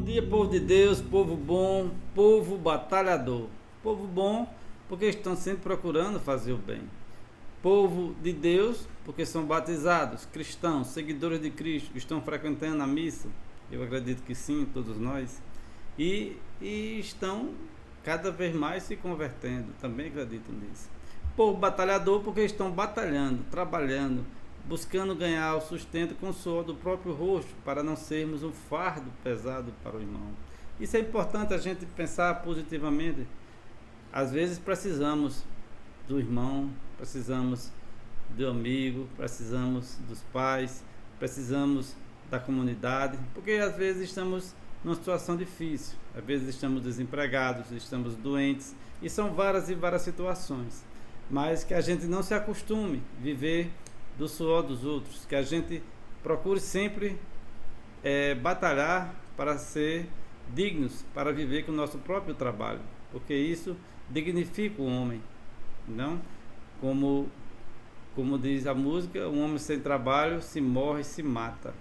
Bom dia, povo de Deus, povo bom, povo batalhador. Povo bom, porque estão sempre procurando fazer o bem. Povo de Deus, porque são batizados, cristãos, seguidores de Cristo, estão frequentando a missa. Eu acredito que sim, todos nós. E estão cada vez mais se convertendo, também acredito nisso. Povo batalhador, porque estão batalhando, trabalhando, buscando ganhar o sustento com o suor do próprio rosto, para não sermos um fardo pesado para o irmão. Isso é importante a gente pensar positivamente. Às vezes precisamos do irmão, precisamos do amigo, precisamos dos pais, precisamos da comunidade, porque às vezes estamos numa situação difícil, às vezes estamos desempregados, estamos doentes, e são várias e várias situações. Mas que a gente não se acostume a viver do suor dos outros, que a gente procure sempre batalhar para ser dignos, para viver com o nosso próprio trabalho, porque isso dignifica o homem, não? Como diz a música, um homem sem trabalho se morre, se mata,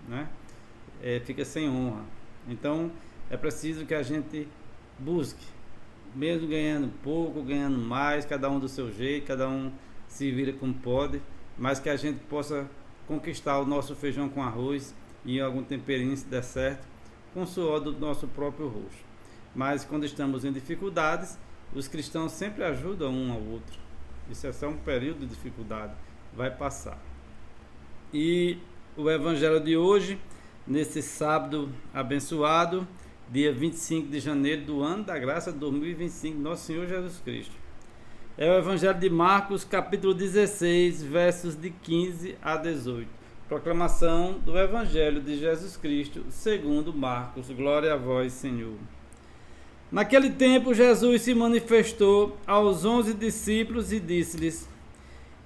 né? Fica sem honra. Então é preciso que a gente busque, mesmo ganhando pouco, ganhando mais, cada um do seu jeito, cada um se vira como pode, mas que a gente possa conquistar o nosso feijão com arroz e algum temperinho, se der certo, com o suor do nosso próprio rosto. Mas quando estamos em dificuldades, os cristãos sempre ajudam um ao outro. Isso é só um período de dificuldade, vai passar. E o evangelho de hoje, nesse sábado abençoado, dia 25 de janeiro do ano da graça de 2025, nosso Senhor Jesus Cristo. É o Evangelho de Marcos, capítulo 16, versos de 15 a 18. Proclamação do Evangelho de Jesus Cristo, segundo Marcos. Glória a vós, Senhor. Naquele tempo, Jesus se manifestou aos 11 discípulos e disse-lhes: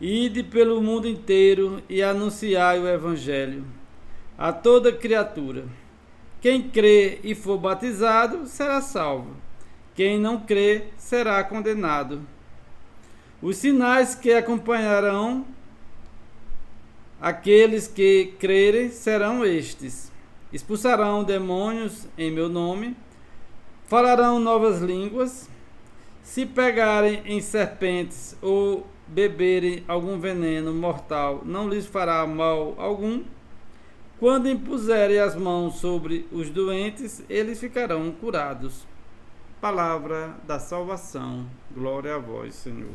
Ide pelo mundo inteiro e anunciai o Evangelho a toda criatura. Quem crê e for batizado será salvo. Quem não crê será condenado. Os sinais que acompanharão aqueles que crerem serão estes: expulsarão demônios em meu nome, falarão novas línguas, se pegarem em serpentes ou beberem algum veneno mortal, não lhes fará mal algum. Quando impuserem as mãos sobre os doentes, eles ficarão curados. Palavra da salvação. Glória a vós, Senhor.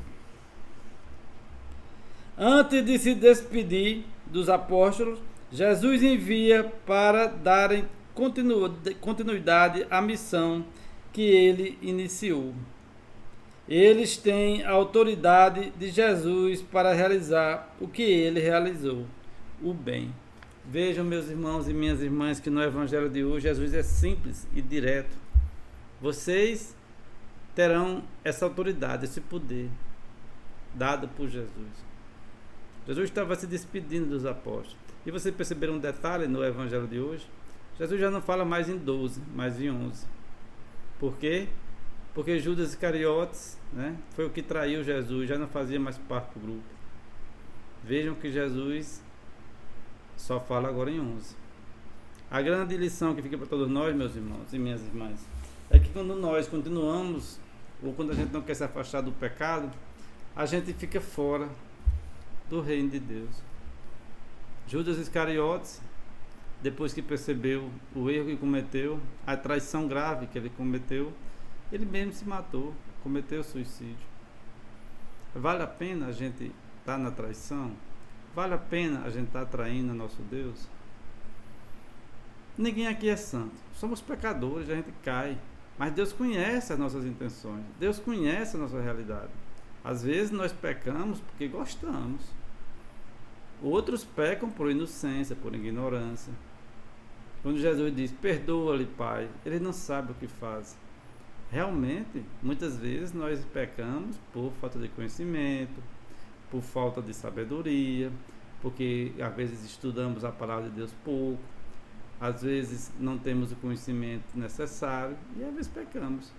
Antes de se despedir dos apóstolos, Jesus envia para darem continuidade à missão que ele iniciou. Eles têm a autoridade de Jesus para realizar o que ele realizou, o bem. Vejam, meus irmãos e minhas irmãs, que no evangelho de hoje Jesus é simples e direto. Vocês terão essa autoridade, esse poder dado por Jesus. Jesus estava se despedindo dos apóstolos. E vocês perceberam um detalhe no evangelho de hoje? Jesus já não fala mais em 12, mas em 11. Por quê? Porque Judas Iscariotes, né, foi o que traiu Jesus, já não fazia mais parte do grupo. Vejam que Jesus só fala agora em 11. A grande lição que fica para todos nós, meus irmãos e minhas irmãs, é que quando nós continuamos, ou quando a gente não quer se afastar do pecado, a gente fica fora do reino de Deus. Judas Iscariotes, depois que percebeu o erro que cometeu, a traição grave que ele cometeu, ele mesmo se matou, cometeu suicídio. Vale a pena a gente estar na traição? Vale a pena a gente estar traindo nosso Deus? Ninguém aqui é santo. Somos pecadores, a gente cai. Mas Deus conhece as nossas intenções. Deus conhece a nossa realidade. Às vezes nós pecamos porque gostamos. Outros pecam por inocência, por ignorância. Quando Jesus diz, perdoa-lhe, Pai, ele não sabe o que faz. Realmente, muitas vezes nós pecamos por falta de conhecimento, por falta de sabedoria, porque às vezes estudamos a palavra de Deus pouco, às vezes não temos o conhecimento necessário e às vezes pecamos.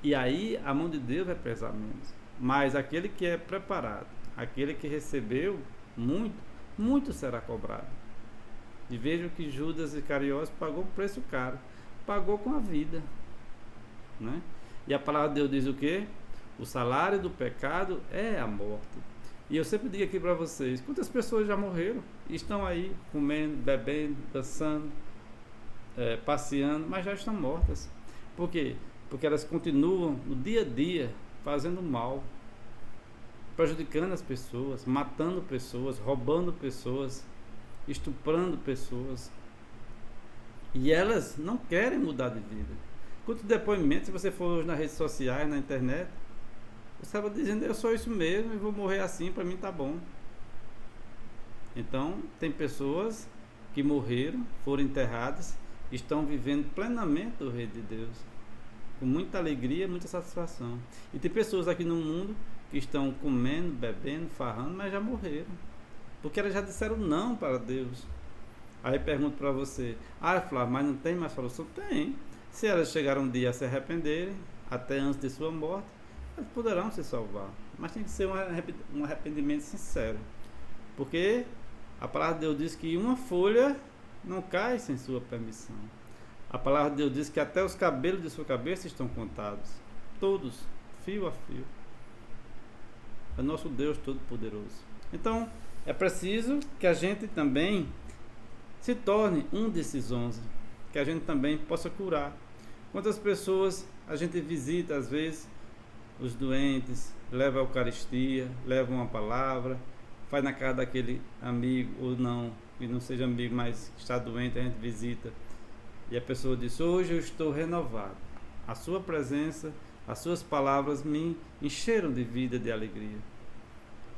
E aí a mão de Deus vai pesar menos. Mas aquele que é preparado, aquele que recebeu muito, muito será cobrado. E vejam que Judas Iscariotes pagou um preço caro, pagou com a vida, né? E a palavra de Deus diz o quê? O salário do pecado é a morte. E eu sempre digo aqui para vocês, quantas pessoas já morreram e estão aí comendo, bebendo, dançando, passeando, mas já estão mortas. Por quê? Porque elas continuam no dia a dia fazendo mal, prejudicando as pessoas, matando pessoas, roubando pessoas, estuprando pessoas. E elas não querem mudar de vida. Quanto depoimento, se você for hoje nas redes sociais, na internet, você estava dizendo, eu sou isso mesmo e vou morrer assim, para mim tá bom. Então, tem pessoas que morreram, foram enterradas, estão vivendo plenamente o reino de Deus, com muita alegria, muita satisfação. E tem pessoas aqui no mundo que estão comendo, bebendo, farrando, mas já morreram, porque elas já disseram não para Deus. Aí pergunto para você, Flávio, mas não tem mais solução? Tem. Se elas chegaram um dia a se arrependerem, até antes de sua morte, elas poderão se salvar. Mas tem que ser um arrependimento sincero, porque a palavra de Deus diz que uma folha não cai sem sua permissão. A palavra de Deus diz que até os cabelos de sua cabeça estão contados, todos, fio a fio. É nosso Deus Todo-Poderoso. Então, é preciso que a gente também se torne um desses 11, que a gente também possa curar. Quantas pessoas a gente visita, às vezes, os doentes, leva a Eucaristia, leva uma palavra, faz na casa daquele amigo, ou não, que não seja amigo, mas está doente, a gente visita. E a pessoa diz, hoje eu estou renovado. A sua presença, as suas palavras me encheram de vida, de alegria.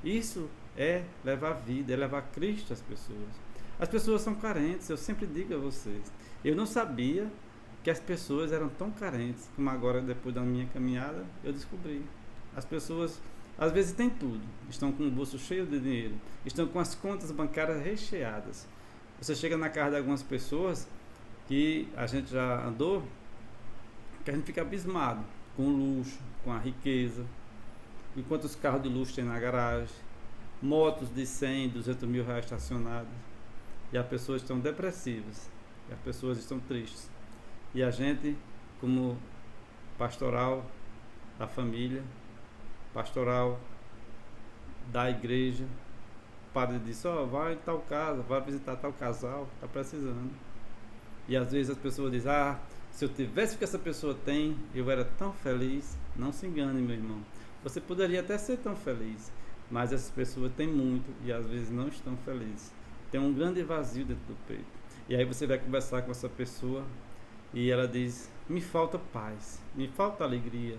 Isso é levar vida, é levar Cristo às pessoas. As pessoas são carentes, eu sempre digo a vocês. Eu não sabia que as pessoas eram tão carentes, como agora, depois da minha caminhada, eu descobri. As pessoas, às vezes, têm tudo. Estão com o bolso cheio de dinheiro, estão com as contas bancárias recheadas. Você chega na casa de algumas pessoas que a gente já andou, que a gente fica abismado com o luxo, com a riqueza, e quantos carros de luxo tem na garagem, motos de 100, 200 mil reais estacionados, e as pessoas estão depressivas, e as pessoas estão tristes. E a gente, como pastoral da família, pastoral da igreja, o padre disse, vai em tal casa, vai visitar tal casal, está precisando. E às vezes as pessoas dizem, se eu tivesse o que essa pessoa tem, eu era tão feliz. Não se engane, meu irmão. Você poderia até ser tão feliz, mas essas pessoas têm muito e às vezes não estão felizes. Tem um grande vazio dentro do peito. E aí você vai conversar com essa pessoa e ela diz, me falta paz, me falta alegria,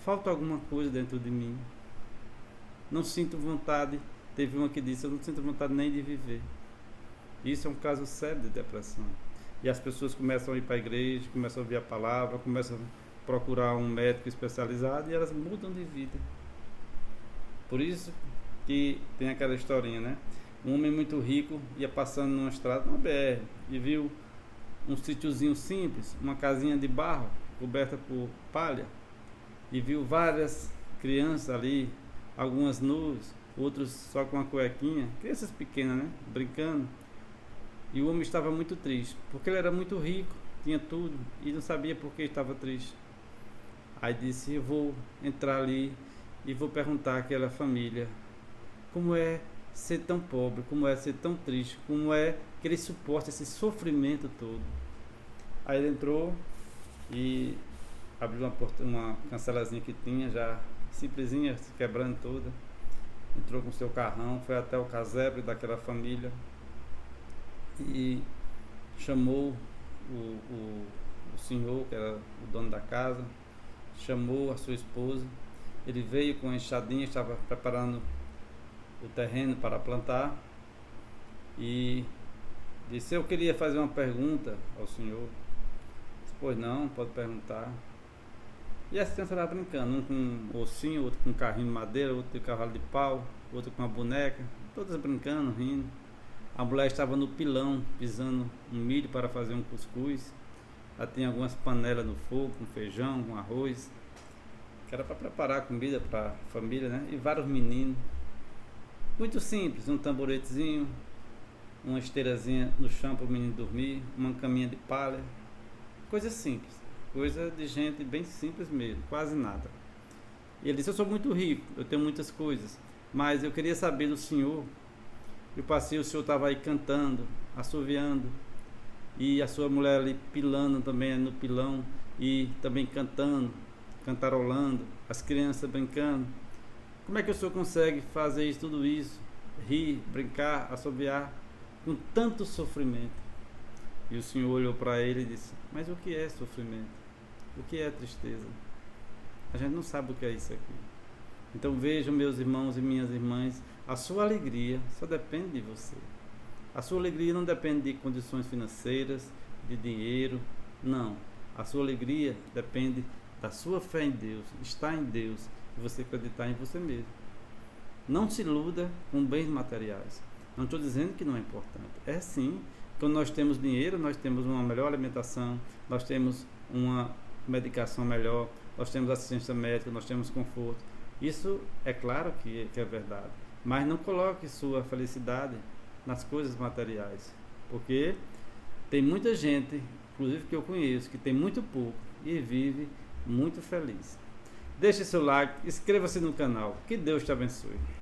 falta alguma coisa dentro de mim. Não sinto vontade. Teve uma que disse, eu não sinto vontade nem de viver. Isso é um caso sério de depressão. E as pessoas começam a ir para a igreja, começam a ouvir a palavra, começam a procurar um médico especializado e elas mudam de vida. Por isso que tem aquela historinha, né? Um homem muito rico ia passando numa estrada, numa BR, e viu um sítiozinho simples, uma casinha de barro coberta por palha, e viu várias crianças ali, algumas nuas, outros só com uma cuequinha, crianças pequenas, né? Brincando. E o homem estava muito triste, porque ele era muito rico, tinha tudo, e não sabia por que estava triste. Aí disse, eu vou entrar ali e vou perguntar àquela família, como é ser tão pobre, como é ser tão triste, como é que ele suporta esse sofrimento todo. Aí ele entrou e abriu uma cancelazinha que tinha, já simplesinha, se quebrando toda. Entrou com seu carrão, foi até o casebre daquela família e chamou o senhor, que era o dono da casa, chamou a sua esposa. Ele veio com a enxadinha, estava preparando o terreno para plantar e disse, eu queria fazer uma pergunta ao senhor. Disse, pois não, pode perguntar. E as crianças estavam brincando, um com um ossinho, outro com um carrinho de madeira, outro de cavalo de pau, outro com uma boneca, todas brincando, rindo. A mulher estava no pilão, pisando um milho para fazer um cuscuz. Ela tinha algumas panelas no fogo, com feijão, com arroz, que era para preparar a comida para a família, né? E vários meninos. Muito simples, um tamboretezinho, uma esteirazinha no chão para o menino dormir, uma caminha de palha. Coisa simples, coisa de gente bem simples mesmo, quase nada. E ele disse: eu sou muito rico, eu tenho muitas coisas, mas eu queria saber do senhor. Eu passei, o senhor estava aí cantando, assoviando, e a sua mulher ali pilando também no pilão, e também cantando, cantarolando, as crianças brincando. Como é que o senhor consegue fazer isso, tudo isso, rir, brincar, assoviar, com tanto sofrimento? E o senhor olhou para ele e disse: mas o que é sofrimento? O que é tristeza? A gente não sabe o que é isso aqui. Então vejam, meus irmãos e minhas irmãs, a sua alegria só depende de você. A sua alegria não depende de condições financeiras, de dinheiro, não. A sua alegria depende da sua fé em Deus, estar em Deus e você acreditar em você mesmo. Não se iluda com bens materiais. Não estou dizendo que não é importante. É sim, quando nós temos dinheiro, nós temos uma melhor alimentação, nós temos uma medicação melhor, nós temos assistência médica, nós temos conforto. Isso é claro que é verdade. Mas não coloque sua felicidade nas coisas materiais. Porque tem muita gente, inclusive que eu conheço, que tem muito pouco e vive muito feliz. Deixe seu like, inscreva-se no canal. Que Deus te abençoe.